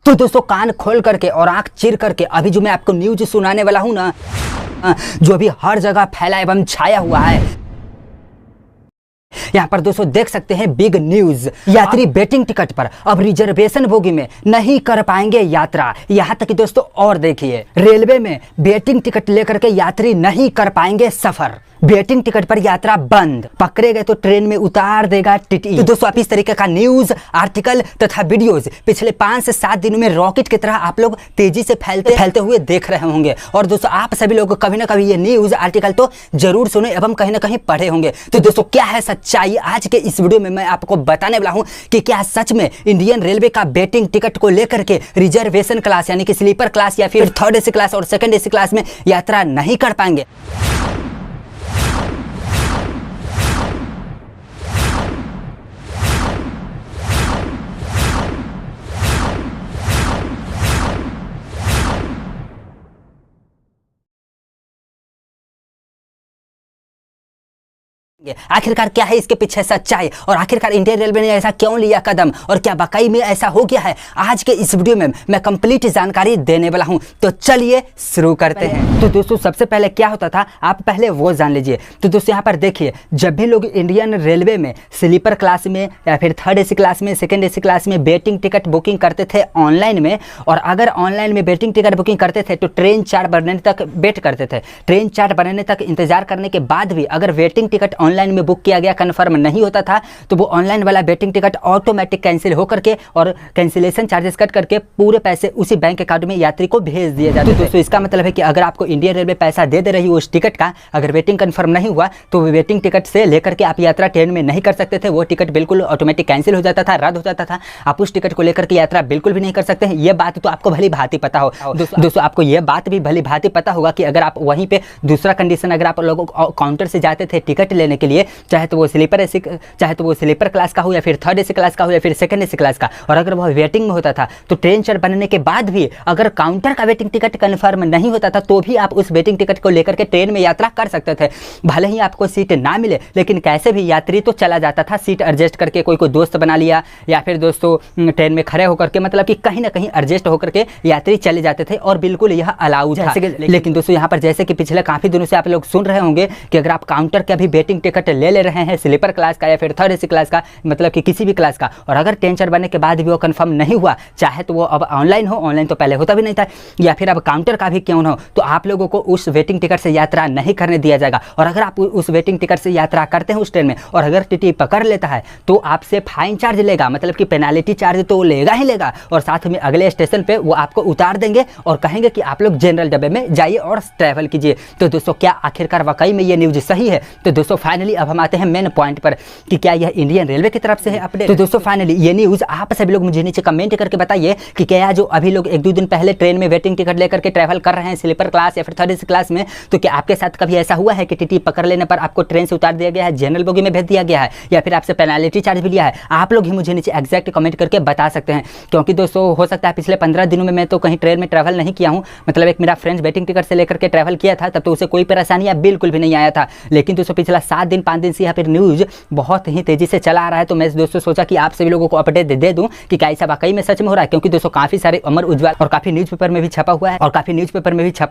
तो दोस्तों कान खोल करके और आंख चीर करके अभी जो मैं आपको न्यूज सुनाने वाला हूं ना, जो अभी हर जगह फैला एवं छाया हुआ है। यहाँ पर दोस्तों देख सकते हैं बिग न्यूज, यात्री वेटिंग टिकट पर अब रिजर्वेशन बोगी में नहीं कर पाएंगे यात्रा। यहाँ तक कि दोस्तों और देखिए, रेलवे में वेटिंग टिकट लेकर के यात्री नहीं कर पाएंगे सफर। वेटिंग टिकट पर यात्रा बंद, पकड़े गए तो ट्रेन में उतार देगा टीटी। तो दोस्तों आप इस तरीके का न्यूज, आर्टिकल तथा वीडियोस पिछले 5 से 7 दिनों में रॉकेट की तरह आप लोग तेजी से फैलते हुए देख रहे होंगे। और दोस्तों आप सभी लोग कभी ना कभी ये न्यूज आर्टिकल तो जरूर सुने एवं कहीं ना कहीं पढ़े होंगे। तो दोस्तों क्या है सच्चाई, आज के इस वीडियो में मैं आपको बताने वाला हूँ कि क्या सच में इंडियन रेलवे का वेटिंग टिकट को लेकर के रिजर्वेशन क्लास यानी कि स्लीपर क्लास या फिर थर्ड एसी क्लास और सेकंड एसी क्लास में यात्रा नहीं कर पाएंगे। आखिरकार क्या है इसके पीछे सच्चाई और आखिरकार इंडियन रेलवे ने ऐसा क्यों लिया कदम और क्या वाकई में ऐसा हो गया है, आज के इस वीडियो में मैं कंप्लीट जानकारी देने वाला हूं। तो चलिए शुरू करते हैं। तो दोस्तों सबसे पहले क्या होता था आप पहले वो जान लीजिए। तो दोस्तों यहाँ पर देखिए, जब भी लोग इंडियन रेलवे में स्लीपर क्लास में या फिर थर्ड एसी क्लास में सेकेंड एसी क्लास में वेटिंग टिकट बुकिंग करते थे ऑनलाइन में, और अगर ऑनलाइन में वेटिंग टिकट बुकिंग करते थे तो ट्रेन चार्ट बनने तक वेट करते थे। ट्रेन चार्ट बनने तक इंतजार करने के बाद भी अगर वेटिंग टिकट ऑनलाइन में बुक किया गया कन्फर्म नहीं होता था तो वो ऑनलाइन वाला वेटिंग टिकट ऑटोमेटिक कैंसिल होकर के और कैंसिलेशन चार्जेस कट करके पूरे पैसे उसी बैंक अकाउंट में यात्री को भेज दिए जाते थे। दोस्तों इसका मतलब है कि अगर आपको इंडियन रेलवे पैसा दे रही हो उस टिकट का, अगर वेटिंग कन्फर्म नहीं हुआ तो वेटिंग टिकट से लेकर के आप यात्रा ट्रेन में नहीं कर सकते थे। वो टिकट बिल्कुल ऑटोमेटिक कैंसिल हो जाता था, रद्द हो जाता था। आप उस टिकट को लेकर के यात्रा बिल्कुल भी नहीं कर सकते हैं। ये बात तो आपको भली भांति पता हो। दोस्तों आपको यह बात भी भली भांति पता होगा कि अगर आप वहीं पे दूसरा कंडीशन, अगर आप लोगों काउंटर से जाते थे टिकट लेने के लिए, चाहे तो वो स्लीपर क्लास का हो या फिर थर्ड एसी क्लास का हो या फिर सेकंड एसी क्लास का, और अगर वह वेटिंग में होता था तो ट्रेन चार्ट बनने के बाद भी अगर काउंटर का वेटिंग टिकट कंफर्म नहीं होता था तो भी आप उस वेटिंग टिकट को लेकर के ट्रेन में यात्रा कर सकते थे। भले ही आपको सीट ना मिले लेकिन कैसे भी यात्री तो चला जाता था, सीट एडजस्ट करके कोई दोस्त बना लिया या फिर दोस्तों ट्रेन में खड़े होकर के, मतलब कि कहीं ना कहीं एडजस्ट होकर के यात्री चले जाते थे और बिल्कुल यह अलाउड था। लेकिन दोस्तों यहाँ पर जैसे कि पिछले काफी दिनों से आप लोग सुन रहे होंगे कि अगर आप काउंटर का भी वेटिंग टिकट ले रहे हैं स्लीपर क्लास का या फिर थर्ड एसी क्लास का, मतलब कि किसी भी क्लास का, और अगर ट्रेन चार्ट बनने के बाद भी वो कंफर्म नहीं हुआ, चाहे तो वो अब ऑनलाइन हो, ऑनलाइन तो पहले होता भी नहीं था, या फिर अब काउंटर का भी क्यों ना हो, तो आप लोगों को उस वेटिंग टिकट से यात्रा नहीं करने दिया जाएगा। और अगर आप उस वेटिंग टिकट से यात्रा करते हैं उस ट्रेन में और अगर टीटी पकड़ लेता है तो आपसे फाइन चार्ज लेगा, मतलब कि पेनाल्टी चार्ज तो लेगा ही लेगा, और साथ में अगले स्टेशन पे वो आपको उतार देंगे और कहेंगे कि आप लोग जनरल डब्बे में जाइए और ट्रैवल कीजिए। तो दोस्तों क्या आखिरकार वाकई में ये न्यूज सही है? तो दोस्तों फाइनली अब हम आते हैं मेन पॉइंट पर कि क्या यह इंडियन रेलवे की तरफ से है अपडेट। तो दोस्तों फाइनली ये न्यूज आप सभी लोग मुझे नीचे कमेंट करके बताइए कि क्या जो अभी लोग 1-2 दिन पहले ट्रेन में वेटिंग टिकट लेकर के ट्रैवल कर रहे हैं स्लीपर क्लास या फिर थर्ड एसी क्लास में, तो क्या आपके साथ कभी ऐसा हुआ है कि टीटी पकड़ लेने पर आपको ट्रेन से उतार दिया गया है, जनरल बोगी में भेज दिया गया है, या फिर आपसे पेनाल्टी चार्ज भी लिया है? आप लोग ही मुझे नीचे एग्जैक्ट कमेंट करके बता सकते हैं, क्योंकि दोस्तों हो सकता है पिछले 15 दिनों में मैं तो कहीं ट्रेन में ट्रैवल नहीं किया हूँ, मतलब एक मेरा फ्रेंड वेटिंग टिकट से लेकर के ट्रैवल किया था, तब तो उसे कोई परेशानी बिल्कुल भी नहीं आया था। लेकिन दोस्तों पिछला 7 दिन 5 दिन से यहाँ पर न्यूज बहुत ही तेजी से चला आ रहा है, तो मैं दोस्तों सोचा कि आप सभी लोगों को अपडेट दे दूं कि क्या ऐसा वाकई में सच में हो रहा है। क्योंकि दोस्तों काफी सारे अमर उज्ज्वल और काफी न्यूज़पेपर में भी छपा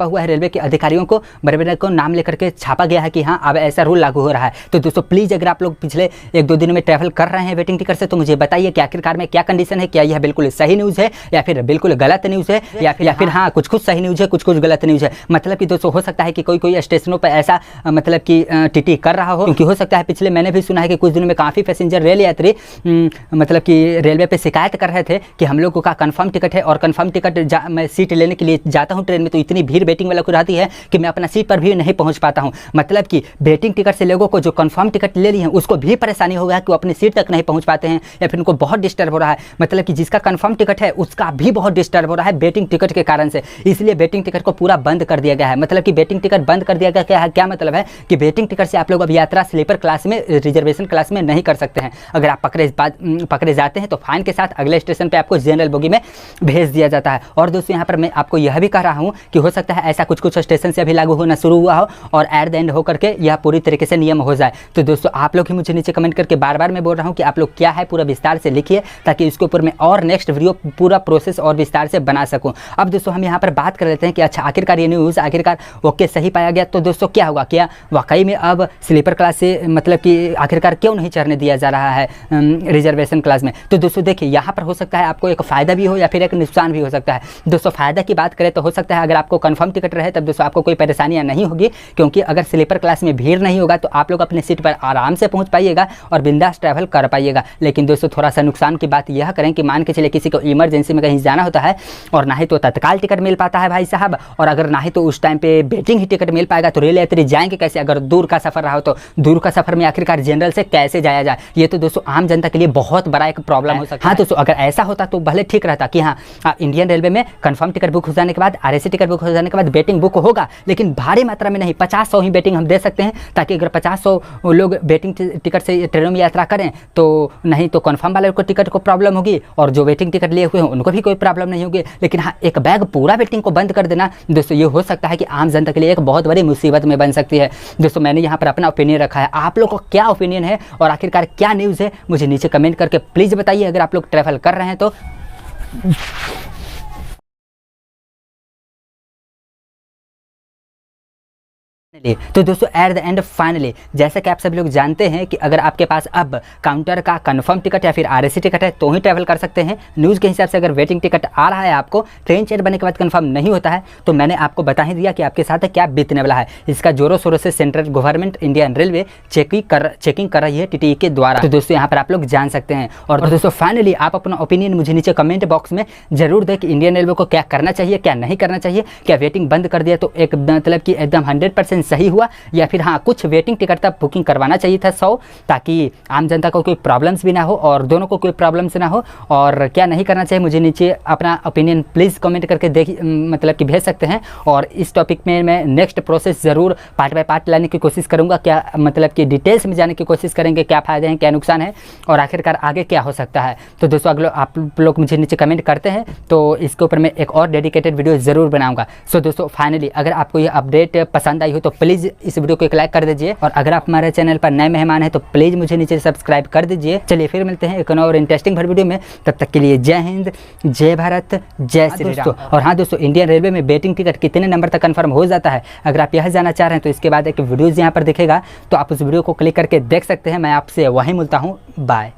हुआ है रेलवे के अधिकारियों को बड़े को नाम लेकर के छापा गया है कि हाँ अब ऐसा रूल लागू हो रहा है। तो दोस्तों प्लीज अगर आप लोग पिछले 1-2 दिनों में ट्रैवल कर रहे हैं वेटिंग टिकट से तो मुझे बताइए कि आखिरकार में क्या कंडीशन है, क्या यह बिल्कुल सही न्यूज है या फिर बिल्कुल गलत न्यूज है, या फिर हाँ कुछ सही न्यूज है कुछ गलत न्यूज है। मतलब कि दोस्तों हो सकता है कि कोई स्टेशनों पर ऐसा मतलब कि टीटी कर रहा हो, क्योंकि हो सकता है पिछले मैंने भी सुना है कि कुछ दिनों में काफी पैसेंजर रेल यात्री मतलब कि रेलवे पे शिकायत कर रहे थे कि हम लोगों का कंफर्म टिकट है और कंफर्म टिकट मैं सीट लेने के लिए जाता हूं ट्रेन में तो इतनी भीड़ वेटिंग वाला को रहती है कि मैं अपना सीट पर भी नहीं पहुंच पाता हूं। मतलब कि वेटिंग टिकट से लोगों को जो कंफर्म टिकट ले लिए हैं उसको भी परेशानी हो गया कि वो अपनी सीट तक नहीं पहुंच पाते हैं या फिर उनको बहुत डिस्टर्ब हो रहा है। मतलब कि जिसका कंफर्म टिकट है उसका भी बहुत डिस्टर्ब हो रहा है वेटिंग टिकट के कारण से, इसलिए वेटिंग टिकट को पूरा बंद कर दिया गया है। मतलब कि वेटिंग टिकट बंद कर दिया गया क्या मतलब है कि वेटिंग टिकट से आप लोग अब यात्रा यात्रा स्लीपर क्लास में, रिजर्वेशन क्लास में नहीं कर सकते हैं। अगर आप पकड़े जाते हैं तो फाइन के साथ अगले स्टेशन पे आपको जनरल बोगी में भेज दिया जाता है। और दोस्तों यहाँ पर मैं आपको यह भी कह रहा हूँ कि हो सकता है ऐसा कुछ स्टेशन से अभी लागू होना शुरू हुआ हो और एट द एंड होकर के यह पूरी तरीके से नियम हो जाए। तो दोस्तों आप लोग ही मुझे नीचे कमेंट करके बार बार मैं बोल रहा हूँ कि आप लोग क्या है पूरा विस्तार से लिखिए, ताकि इसके ऊपर मैं और नेक्स्ट वीडियो पूरा प्रोसेस और विस्तार से बना सकूं। अब दोस्तों हम यहाँ पर बात कर लेते हैं कि अच्छा आखिरकार ये न्यूज़ आखिरकार ओके सही पाया गया, तो दोस्तों क्या होगा, क्या वाकई में अब स्लीपर क्लास से मतलब कि आखिरकार क्यों नहीं चढ़ने दिया जा रहा है रिजर्वेशन क्लास में। तो दोस्तों देखिए यहाँ पर हो सकता है आपको एक फ़ायदा भी हो या फिर एक नुकसान भी हो सकता है। दोस्तों फ़ायदा की बात करें तो हो सकता है अगर आपको कंफर्म टिकट रहे तब दोस्तों आपको कोई परेशानियाँ नहीं होगी, क्योंकि अगर स्लीपर क्लास में भीड़ नहीं होगा तो आप लोग अपने सीट पर आराम से पहुँच पाइएगा और बिंदास ट्रैवल कर पाइएगा। लेकिन दोस्तों थोड़ा सा नुकसान की बात यह करें कि मान के चले किसी को इमरजेंसी में कहीं जाना होता है और ना ही तो तत्काल टिकट मिल पाता है भाई साहब, और अगर ना ही तो उस टाइम पे वेटिंग ही टिकट मिल पाएगा तो रेल यात्री जाएंगे कैसे। अगर दूर का सफर रहा हो तो दूर का सफर में आखिरकार जनरल से कैसे जाया जाए, ये तो दोस्तों आम जनता के लिए बहुत बड़ा एक प्रॉब्लम हो सकता है। हाँ दोस्तों अगर ऐसा होता तो भले ठीक रहता कि हाँ इंडियन रेलवे में कंफर्म टिकट बुक हो जाने के बाद, आरएसी टिकट बुक हो जाने के बाद वेटिंग बुक होगा, लेकिन भारी मात्रा में नहीं, 50-100 ही वेटिंग हम दे सकते हैं, ताकि अगर 50-100 लोग वेटिंग टिकट से ट्रेनों में यात्रा करें तो नहीं तो कंफर्म वाले को टिकट को प्रॉब्लम होगी और जो वेटिंग टिकट लिए हुए हैं उनको भी कोई प्रॉब्लम नहीं होगी। लेकिन हाँ एक बैग पूरा वेटिंग को बंद कर देना दोस्तों ये हो सकता है कि आम जनता के लिए एक बहुत बड़ी मुसीबत में बन सकती है। दोस्तों मैंने यहाँ पर अपना ओपिनियन रखा है, आप लोग का क्या ओपिनियन है और आखिरकार क्या न्यूज़ है मुझे नीचे कमेंट करके प्लीज़ बताइए। अगर आप लोग ट्रैवल कर रहे हैं तो तो दोस्तों एट द एंड फाइनली जैसा कि आप सभी लोग जानते हैं कि अगर आपके पास अब काउंटर का कंफर्म टिकट या फिर आरएसी टिकट है तो ही ट्रैवल कर सकते हैं। न्यूज़ के हिसाब से अगर वेटिंग टिकट आ रहा है आपको, ट्रेन चेंज बनने के बाद कंफर्म नहीं होता है, तो मैंने आपको बता ही दिया कि आपके साथ क्या बीतने वाला है। इसका जोरों शोरों से central government Indian railway checking कर रही है टीटीई के द्वारा। तो दोस्तों यहाँ पर आप लोग जान सकते हैं। और दोस्तों फाइनली आप अपना ओपिनियन मुझे नीचे कमेंट बॉक्स में जरूर दें कि इंडियन रेलवे को क्या करना चाहिए, क्या नहीं करना चाहिए। क्या वेटिंग बंद कर दिया तो एक मतलब कि एकदम 100% सही हुआ, या फिर हाँ कुछ वेटिंग टिकट तक बुकिंग करवाना चाहिए था 100, ताकि आम जनता को कोई प्रॉब्लम्स भी ना हो और दोनों को कोई प्रॉब्लम्स ना हो। और क्या नहीं करना चाहिए मुझे नीचे अपना ओपिनियन प्लीज़ कमेंट करके मतलब कि भेज सकते हैं। और इस टॉपिक में मैं नेक्स्ट प्रोसेस ज़रूर पार्ट बाय पार्ट लाने की कोशिश करूँगा। क्या मतलब कि डिटेल्स में जाने की कोशिश करेंगे, क्या फ़ायदे हैं क्या नुकसान है और आखिरकार आगे क्या हो सकता है। तो दोस्तों अगर आप लोग मुझे नीचे कमेंट करते हैं तो इसके ऊपर मैं एक और डेडिकेटेड वीडियो ज़रूर बनाऊँगा। सो दोस्तों फाइनली अगर आपको ये अपडेट पसंद आई हो तो प्लीज़ इस वीडियो को एक लाइक कर दीजिए, और अगर आप हमारे चैनल पर नए मेहमान हैं तो प्लीज़ मुझे नीचे सब्सक्राइब कर दीजिए। चलिए फिर मिलते हैं एक और इंटरेस्टिंग वीडियो में, तब तक के लिए जय हिंद, जय भारत, जय श्री राम। और हाँ दोस्तों इंडियन रेलवे में वेटिंग टिकट कितने नंबर तक कंफर्म हो जाता है, अगर आप यह जानना चाह रहे हैं तो इसके बाद एक वीडियोज़ यहाँ पर दिखेगा, तो आप उस वीडियो को क्लिक करके देख सकते हैं। मैं आपसे वहीं मिलता हूँ, बाय।